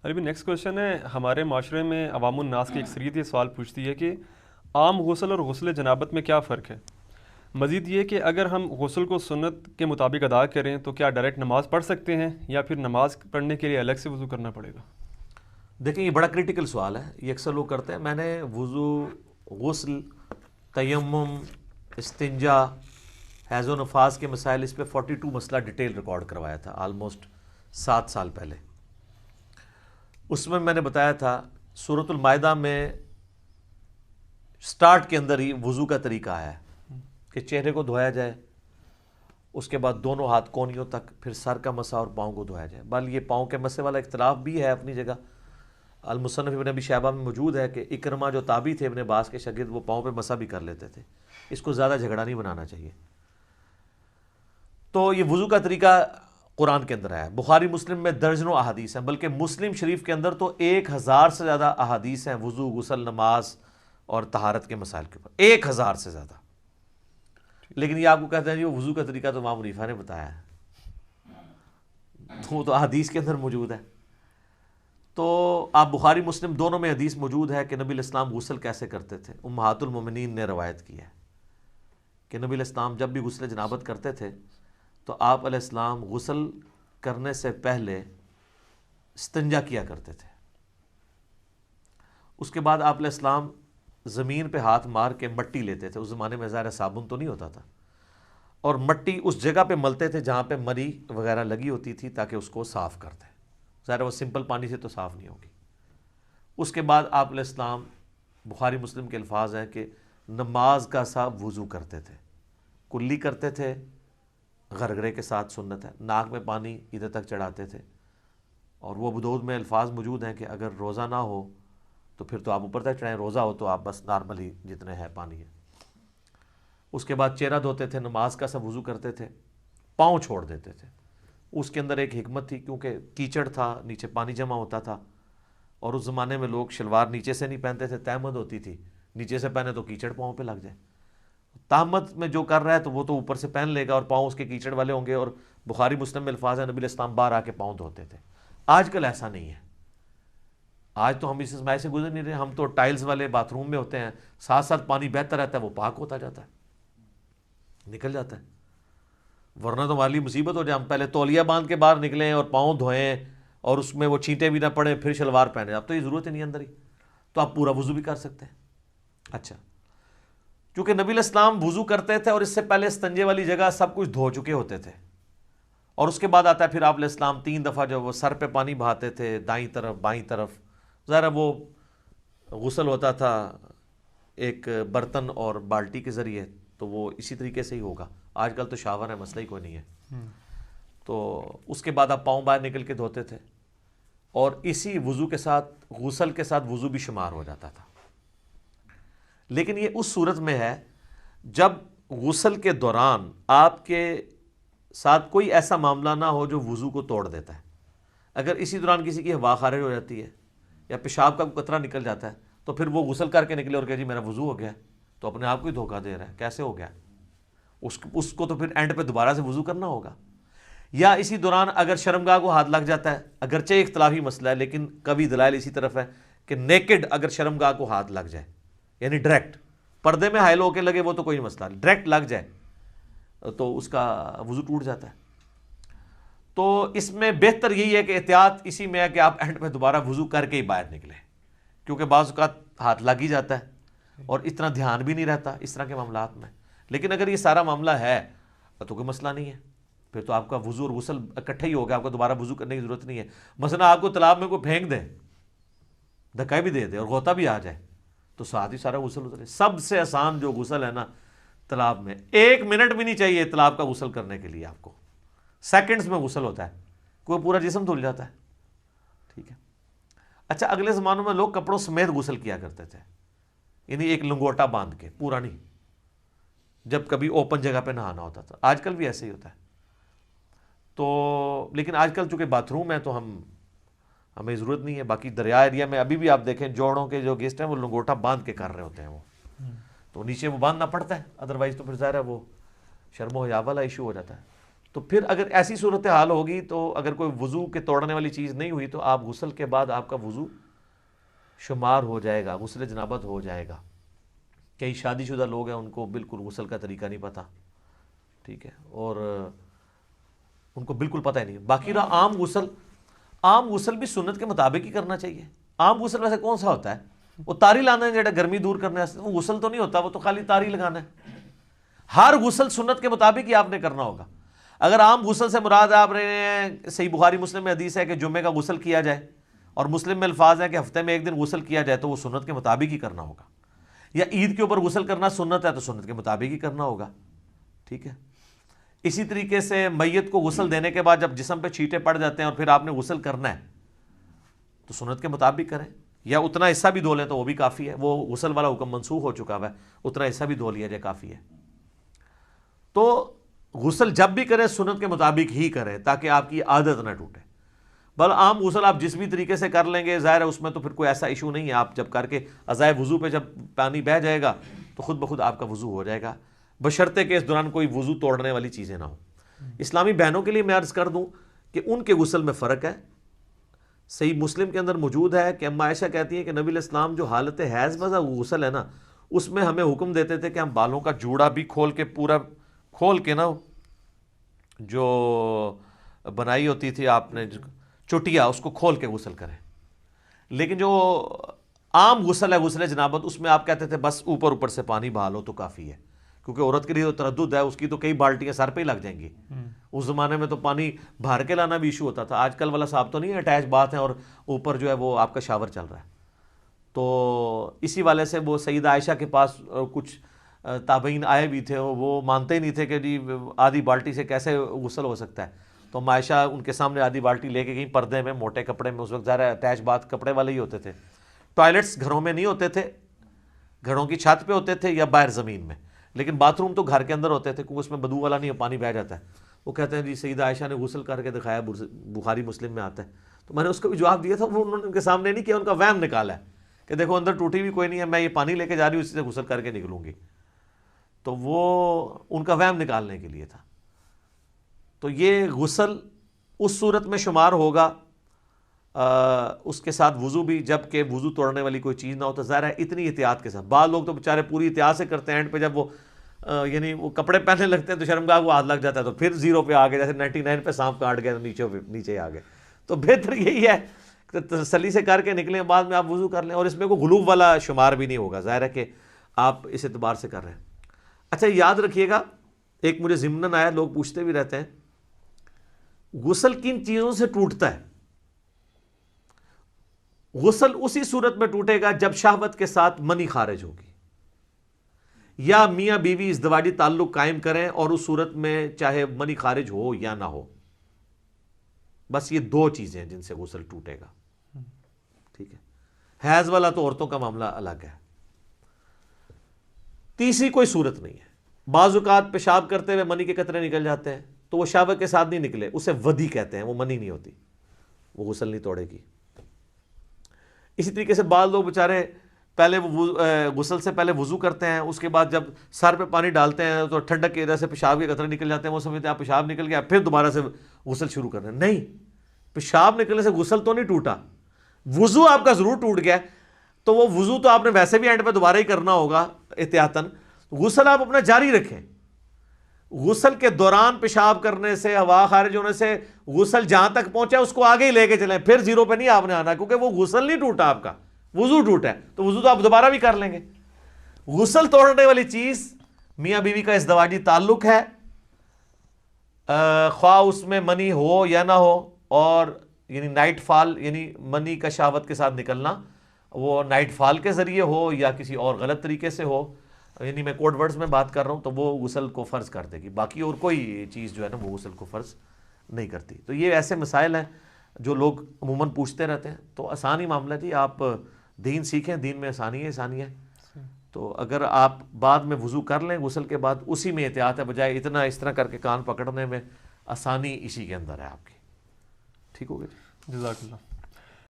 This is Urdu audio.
ابھی نیکسٹ کوشچن ہے، ہمارے معاشرے میں عوام الناس کی اکثریت یہ سوال پوچھتی ہے کہ عام غسل اور غسل جنابت میں کیا فرق ہے؟ مزید یہ کہ اگر ہم غسل کو سنت کے مطابق ادا کریں تو کیا ڈائریکٹ نماز پڑھ سکتے ہیں یا پھر نماز پڑھنے کے لیے الگ سے وضو کرنا پڑے گا؟ دیکھیں یہ بڑا کرٹیکل سوال ہے، یہ اکثر لوگ کرتے ہیں. میں نے وضو، غسل، تیمم، استنجا، حیض و نفاس کے مسائل، اس پہ 42 مسئلہ ڈیٹیل ریکارڈ کروایا تھا آلموسٹ 7 سال پہلے. اس میں نے بتایا تھا سورۃ المائدہ میں سٹارٹ کے اندر ہی وضو کا طریقہ آیا ہے کہ چہرے کو دھویا جائے، اس کے بعد دونوں ہاتھ کونیوں تک، پھر سر کا مسح اور پاؤں کو دھویا جائے. بل یہ پاؤں کے مسح والا اختلاف بھی ہے اپنی جگہ. المصنف ابن ابی شیبہ میں موجود ہے کہ اکرمہ جو تابعی تھے ابن عباس کے شاگرد، وہ پاؤں پہ مسح بھی کر لیتے تھے. اس کو زیادہ جھگڑا نہیں بنانا چاہیے. تو یہ وضو کا طریقہ قرآن کے اندر ہے، بخاری مسلم میں درجنوں احادیث ہیں، بلکہ مسلم شریف کے اندر تو 1000 سے زیادہ احادیث ہیں وضو، غسل، نماز اور طہارت کے مسائل کے اوپر، 1000 سے زیادہ. لیکن یہ آپ کو کہتے ہیں جی وہ وضو کا طریقہ تو امام حنیفہ نے بتایا ہے، وہ تو احادیث کے اندر موجود ہے. تو آپ بخاری مسلم دونوں میں حدیث موجود ہے کہ نبی علیہ السلام غسل کیسے کرتے تھے. امہات المومنین نے روایت کی ہے کہ نبی علیہ السلام جب بھی غسل جنابت کرتے تھے تو آپ علیہ السلام غسل کرنے سے پہلے استنجا کیا کرتے تھے. اس کے بعد آپ علیہ السلام زمین پہ ہاتھ مار کے مٹی لیتے تھے. اس زمانے میں ظاہر صابن تو نہیں ہوتا تھا، اور مٹی اس جگہ پہ ملتے تھے جہاں پہ مری وغیرہ لگی ہوتی تھی تاکہ اس کو صاف کر دیں. ظاہر وہ سمپل پانی سے تو صاف نہیں ہوگی. اس کے بعد آپ علیہ السلام، بخاری مسلم کے الفاظ ہیں کہ نماز کا سا وضو کرتے تھے، کلی کرتے تھے، غرغرے کے ساتھ سنت ہے، ناک میں پانی ادھر تک چڑھاتے تھے. اور وہ ابو داؤد میں الفاظ موجود ہیں کہ اگر روزہ نہ ہو تو پھر تو آپ اوپر تک چڑھائیں، روزہ ہو تو آپ بس نارمل ہی جتنے ہے پانی ہے. اس کے بعد چہرہ دھوتے تھے، نماز کا سا وضو کرتے تھے، پاؤں چھوڑ دیتے تھے. اس کے اندر ایک حکمت تھی، کیونکہ کیچڑ تھا، نیچے پانی جمع ہوتا تھا، اور اس زمانے میں لوگ شلوار نیچے سے نہیں پہنتے تھے، تہمد ہوتی تھی، نیچے سے پہنے تو کیچڑ پاؤں پہ لگ جائے. تہمد میں جو کر رہا ہے تو وہ تو اوپر سے پہن لے گا اور پاؤں اس کے کیچڑ والے ہوں گے. اور بخاری مسلم میں الفاظ ہیں نبی علیہ السلام باہر آ کے پاؤں دھوتے تھے. آج کل ایسا نہیں ہے. آج تو ہم اس اسماعی سے گزر نہیں رہے، ہم تو ٹائلز والے باتھ روم میں ہوتے ہیں، ساتھ ساتھ پانی بہتا رہتا ہے، وہ پاک ہوتا جاتا ہے، نکل جاتا ہے. ورنہ تو ہماری مصیبت ہو جائے، ہم پہلے تولیہ باندھ کے باہر نکلیں اور پاؤں دھوئیں اور اس میں وہ چھینٹیں بھی نہ پڑیں پھر شلوار پہنے. اب تو یہ ضرورت ہی نہیں اندر ہی، تو آپ پورا وضو بھی کر سکتے ہیں. اچھا، چونکہ نبی علیہ السلام وضو کرتے تھے اور اس سے پہلے استنجے والی جگہ سب کچھ دھو چکے ہوتے تھے، اور اس کے بعد آتا ہے پھر آپ علیہ السلام 3 دفعہ جو وہ سر پہ پانی بہاتے تھے، دائیں طرف بائیں طرف. ذرا وہ غسل ہوتا تھا ایک برتن اور بالٹی کے ذریعے، تو وہ اسی طریقے سے ہی ہوگا. آج کل تو شاور ہے، مسئلہ ہی کوئی نہیں ہے. تو اس کے بعد آپ پاؤں باہر نکل کے دھوتے تھے، اور اسی وضو کے ساتھ غسل کے ساتھ وضو بھی شمار ہو جاتا تھا. لیکن یہ اس صورت میں ہے جب غسل کے دوران آپ کے ساتھ کوئی ایسا معاملہ نہ ہو جو وضو کو توڑ دیتا ہے. اگر اسی دوران کسی کی ہوا خارج ہو جاتی ہے یا پیشاب کا قطرہ نکل جاتا ہے تو پھر وہ غسل کر کے نکلے اور کہ جی میرا وضو ہو گیا، تو اپنے آپ کو ہی دھوکہ دے رہا ہے. کیسے ہو گیا؟ اس کو تو پھر اینڈ پہ دوبارہ سے وضو کرنا ہوگا. یا اسی دوران اگر شرمگاہ کو ہاتھ لگ جاتا ہے، اگرچہ اختلافی مسئلہ ہے لیکن کبھی دلائل اسی طرف ہے کہ نیکڈ اگر شرمگاہ کو ہاتھ لگ جائے، یعنی ڈائریکٹ پردے میں حائل ہو کے لگے وہ تو کوئی مسئلہ نہیں، ڈائریکٹ لگ جائے تو اس کا وضو ٹوٹ جاتا ہے. تو اس میں بہتر یہی ہے کہ احتیاط اسی میں ہے کہ آپ اینڈ پہ دوبارہ وضو کر کے ہی باہر نکلیں، کیونکہ بعض اوقات ہاتھ لگ ہی جاتا ہے اور اتنا دھیان بھی نہیں رہتا اس طرح کے معاملات میں. لیکن اگر یہ سارا معاملہ ہے تو کوئی مسئلہ نہیں ہے، پھر تو آپ کا وضو اور غسل اکٹھا ہی ہوگا، آپ کو دوبارہ وضو کرنے کی ضرورت نہیں ہے. مثلا آپ کو تالاب میں کوئی پھینک دے، دھکا بھی دے دے اور غوطہ بھی آ جائے تو ساتھ ہی سارا غسل اترے. سب سے آسان جو غسل ہے نا تالاب میں، 1 منٹ بھی نہیں چاہیے تالاب کا غسل کرنے کے لیے، آپ کو سیکنڈز میں غسل ہوتا ہے، کوئی پورا جسم دھل جاتا ہے. ٹھیک ہے. اچھا، اگلے زمانوں میں لوگ کپڑوں سمیت غسل کیا کرتے تھے، یعنی ایک لنگوٹا باندھ کے، پورا نہیں، جب کبھی اوپن جگہ پہ نہانا ہوتا تھا. آج کل بھی ایسے ہی ہوتا ہے. تو لیکن آج کل چونکہ باتھ روم ہے تو ہمیں ضرورت نہیں ہے. باقی دریا ایریا میں ابھی بھی آپ دیکھیں جوڑوں کے جو گیسٹ ہیں وہ لنگوٹا باندھ کے کر رہے ہوتے ہیں، وہ تو نیچے وہ باندھنا پڑتا ہے، ادروائز تو پھر ظاہر ہے وہ شرم و حیا والا ایشو ہو جاتا ہے. تو پھر اگر ایسی صورتحال ہوگی تو اگر کوئی وضو کے توڑنے والی چیز نہیں ہوئی تو آپ غسل کے بعد آپ کا وضو شمار ہو جائے گا، غسل جنابت ہو جائے گا۔ کئی شادی شدہ لوگ ہیں ان کو بالکل غسل کا طریقہ نہیں پتہ، ٹھیک ہے، اور ان کو بالکل پتہ ہی نہیں۔ باقی رہا عام غسل بھی سنت کے مطابق ہی کرنا چاہیے۔ عام غسل ویسے کون سا ہوتا ہے؟ وہ تاری لانا ہے جڑا گرمی دور کرنے واسطے، وہ غسل تو نہیں ہوتا، وہ تو خالی تاری لگانا ہے۔ ہر غسل سنت کے مطابق ہی آپ نے کرنا ہوگا۔ اگر عام غسل سے مراد آپ نے صحیح بخاری مسلم میں حدیث ہے کہ جمعے کا غسل کیا جائے، اور مسلم میں الفاظ ہیں کہ ہفتے میں ایک دن غسل کیا جائے، تو وہ سنت کے مطابق ہی کرنا ہوگا۔ یا عید کے اوپر غسل کرنا سنت ہے تو سنت کے مطابق ہی کرنا ہوگا، ٹھیک ہے۔ اسی طریقے سے میت کو غسل دینے کے بعد جب جسم پہ چھینٹے پڑ جاتے ہیں اور پھر آپ نے غسل کرنا ہے تو سنت کے مطابق کریں، یا اتنا حصہ بھی دھو لیں تو وہ بھی کافی ہے، وہ غسل والا حکم منسوخ ہو چکا ہے، اتنا حصہ بھی دھو لیا جائے کافی ہے۔ تو غسل جب بھی کریں سنت کے مطابق ہی کریں تاکہ آپ کی عادت نہ ٹوٹے۔ بل عام غسل آپ جس بھی طریقے سے کر لیں گے ظاہر ہے اس میں تو پھر کوئی ایسا ایشو نہیں ہے، آپ جب کر کے ازائے وضو پہ جب پانی بہہ جائے گا تو خود بخود آپ کا وضو ہو جائے گا، بشرطے کہ اس دوران کوئی وضو توڑنے والی چیزیں نہ ہوں۔ اسلامی بہنوں کے لیے میں عرض کر دوں کہ ان کے غسل میں فرق ہے۔ صحیح مسلم کے اندر موجود ہے کہ اما عائشہ کہتی ہیں کہ نبی علیہ السلام جو حالت حیض میں غسل ہے نا، اس میں ہمیں حکم دیتے تھے کہ ہم بالوں کا جوڑا بھی کھول کے پورا کھول کے نا، جو بنائی ہوتی تھی آپ نے چٹیا، اس کو کھول کے غسل کریں۔ لیکن جو عام غسل ہے غسل جنابت، اس میں آپ کہتے تھے بس اوپر اوپر سے پانی بہا لو تو کافی ہے، کیونکہ عورت کے لیے تو تردد ہے، اس کی تو کئی بالٹیاں سر پہ ہی لگ جائیں گی۔ اس زمانے میں تو پانی بھر کے لانا بھی ایشو ہوتا تھا، آج کل والا صاحب تو نہیں ہے، اٹیچ باتھ ہے اور اوپر جو ہے وہ آپ کا شاور چل رہا ہے۔ تو اسی والے سے وہ سیدہ عائشہ کے پاس کچھ تابعین آئے بھی تھے، وہ مانتے ہی نہیں تھے کہ جی آدھی بالٹی سے کیسے غسل ہو سکتا ہے۔ تو عائشہ ان کے سامنے آدھی بالٹی لے کے گئی، پردے میں موٹے کپڑے میں، اس وقت ظاہر اٹیچ باتھ کپڑے والے ہی ہوتے تھے، ٹوائلٹس گھروں میں نہیں ہوتے تھے، گھروں کی چھت پہ ہوتے تھے یا باہر زمین میں، لیکن باتھ روم تو گھر کے اندر ہوتے تھے کیونکہ اس میں بدبو والا نہیں، پانی بہہ جاتا ہے۔ وہ کہتے ہیں جی سیدہ عائشہ نے غسل کر کے دکھایا، بخاری مسلم میں آتا ہے۔ تو میں نے اس کو بھی جواب دیا تھا، وہ انہوں نے ان کے سامنے نہیں کیا، ان کا وہم نکالا ہے کہ دیکھو اندر ٹوٹی بھی کوئی نہیں ہے، میں یہ پانی لے کے جا رہی ہوں، اسی سے غسل کر کے نکلوں گی۔ تو وہ ان کا وہم نکالنے کے لیے تھا۔ تو یہ غسل اس صورت میں شمار ہوگا، اس کے ساتھ وضو بھی، جب کہ وضو توڑنے والی کوئی چیز نہ ہو، تو ظاہر ہے اتنی احتیاط کے ساتھ۔ بعض لوگ تو بیچارے پوری احتیاط سے کرتے ہیں، اینڈ پہ جب وہ یعنی وہ کپڑے پہننے لگتے ہیں تو شرمگاہ کو ہاتھ لگ جاتا ہے، تو پھر 0 پہ آ گئے، جیسے 99 پہ سانپ کاٹ گیا تو نیچے آ گئے۔ تو بہتر یہی ہے کہ تسلی سے کر کے نکلیں، بعد میں آپ وضو کر لیں، اور اس میں کوئی غلو والا شمار بھی نہیں ہوگا، ظاہر ہے کہ آپ اس اعتبار سے کر رہے ہیں۔ اچھا یاد رکھیے گا، ایک مجھے ضمناً آیا، لوگ پوچھتے بھی رہتے ہیں غسل کن چیزوں سے ٹوٹتا ہے؟ غسل اسی صورت میں ٹوٹے گا جب شہوت کے ساتھ منی خارج ہوگی، یا میاں بیوی ازدواجی تعلق قائم کریں اور اس صورت میں چاہے منی خارج ہو یا نہ ہو، بس یہ 2 چیزیں ہیں جن سے غسل ٹوٹے گا، ٹھیک ہے۔ حیض والا تو عورتوں کا معاملہ الگ ہے، تیسری کوئی صورت نہیں ہے۔ بعض اوقات پیشاب کرتے ہوئے منی کے قطرے نکل جاتے ہیں تو وہ شہوت کے ساتھ نہیں نکلے، اسے ودی کہتے ہیں، وہ منی نہیں ہوتی، وہ غسل نہیں توڑے گی۔ اسی طریقے سے بعض لوگ بیچارے پہلے غسل سے پہلے وضو کرتے ہیں، اس کے بعد جب سر پہ پانی ڈالتے ہیں تو ٹھنڈک کی وجہ سے پیشاب کے قطرے نکل جاتے ہیں، وہ سمجھتے ہیں آپ پیشاب نکل گیا پھر دوبارہ سے غسل شروع کر رہے ہیں۔ نہیں، پیشاب نکلنے سے غسل تو نہیں ٹوٹا، وضو آپ کا ضرور ٹوٹ گیا، تو وہ وضو تو آپ نے ویسے بھی اینڈ پہ دوبارہ ہی کرنا ہوگا احتیاطاً، غسل آپ اپنا جاری رکھیں۔ غسل کے دوران پیشاب کرنے سے، ہوا خارج ہونے سے غسل جہاں تک پہنچا اس کو آگے ہی لے کے چلیں، پھر 0 پہ نہیں آپ نے آنا، کیونکہ وہ غسل نہیں ٹوٹا، آپ کا وضو ٹوٹا ہے، تو وضو تو آپ دوبارہ بھی کر لیں گے۔ غسل توڑنے والی چیز میاں بیوی کا ازدواجی تعلق ہے، خواہ اس میں منی ہو یا نہ ہو، اور یعنی نائٹ فال، یعنی منی کا شہوت کے ساتھ نکلنا، وہ نائٹ فال کے ذریعے ہو یا کسی اور غلط طریقے سے ہو، یعنی میں کوڈ ورڈز میں بات کر رہا ہوں، تو وہ غسل کو فرض کر دے گی، باقی اور کوئی چیز جو ہے نا وہ غسل کو فرض نہیں کرتی۔ تو یہ ایسے مسائل ہیں جو لوگ عموماً پوچھتے رہتے ہیں، تو آسان ہی معاملہ ہے جی، آپ دین سیکھیں، دین میں آسانی ہے۔ تو اگر آپ بعد میں وضو کر لیں غسل کے بعد، اسی میں احتیاط ہے، بجائے اتنا اس طرح کر کے کان پکڑنے میں، آسانی اسی کے اندر ہے آپ کی۔ ٹھیک ہو گیا جی، جزاک اللہ۔